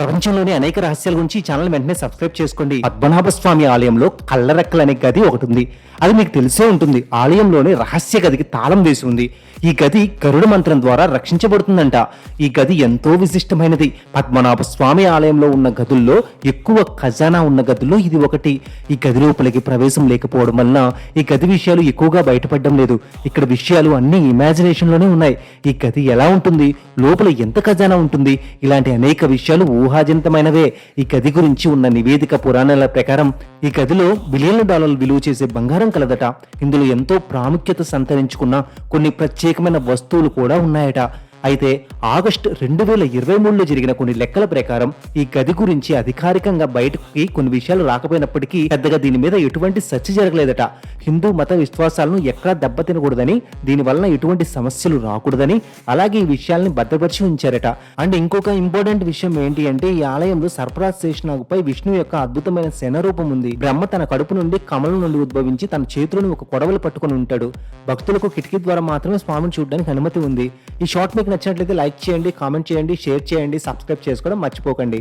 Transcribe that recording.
ప్రపంచంలోని అనేక రహస్యాల గురించి ఈ ఛానల్ వెంటనే సబ్స్క్రైబ్ చేసుకోండి. పద్మనాభ స్వామి ఆలయంలో కళ్ళరెక్కలు అనే గది ఒకటి ఉంది. అది మీకు తెలిసే ఉంటుంది. ఆలయంలోని రహస్య గదికి తాళం వేసి ఉంది. ఈ గది గరుడ మంత్రం ద్వారా రక్షించబడుతుందంట. ఈ గది ఎంతో విశిష్టమైనది. పద్మనాభ స్వామి ఆలయంలో ఉన్న గదుల్లో ఎక్కువ ఖజానా ఉన్న గదుల్లో ఇది ఒకటి. ఈ గది లోపలికి ప్రవేశం లేకపోవడం వలన ఈ గది విషయాలు ఎక్కువగా బయటపడడం లేదు. ఇక్కడ విషయాలు అన్ని ఇమాజినేషన్ లోనే ఉన్నాయి. ఈ గది ఎలా ఉంటుంది, లోపల ఎంత ఖజానా ఉంటుంది, ఇలాంటి అనేక విషయాలు ఊహాజనితమైనవే. ఈ గది గురించి ఉన్న నివేదిక పురాణాల ప్రకారం ఈ గదిలో బిలియన్ల డాలర్లు విలువ చేసే బంగారం కలదట. ఇందులో ఎంతో ప్రాముఖ్యత సంతరించుకున్న కొన్ని ప్రత్యేకమైన వస్తువులు కూడా ఉన్నాయట. అయితే ఆగస్టు 2023లో జరిగిన కొన్ని లెక్కల ప్రకారం ఈ గది గురించి అధికారికంగా బయటకి కొన్ని విషయాలు రాకపోయినప్పటికీ పెద్దగా దీని మీద ఎటువంటి చర్చ జరగలేదట. హిందూ మత విశ్వాసాలను ఎక్కడా దెబ్బతినకూడదని, దీని వలన ఎటువంటి సమస్యలు రాకూడదని, అలాగే ఈ విషయాల్ని భద్రపరిచి ఉంచారట. అండ్ ఇంకొక ఇంపార్టెంట్ విషయం ఏంటి అంటే, ఈ ఆలయంలో సర్పరాజ్ శేషనాగుపై విష్ణు యొక్క అద్భుతమైన శనరూపం ఉంది. బ్రహ్మ తన కడుపు నుండి కమలం నుండి ఉద్భవించి తన చేతులను ఒక కొడవలు పట్టుకుని ఉంటాడు. భక్తులకు కిటికీ ద్వారా మాత్రమే స్వామిని చూడడానికి అనుమతి ఉంది. ఈ షార్ట్ మీకు నచ్చినట్లయితే లైక్ చేయండి, కామెంట్ చేయండి, షేర్ చేయండి, సబ్స్క్రైబ్ చేసుకోవడం మర్చిపోకండి.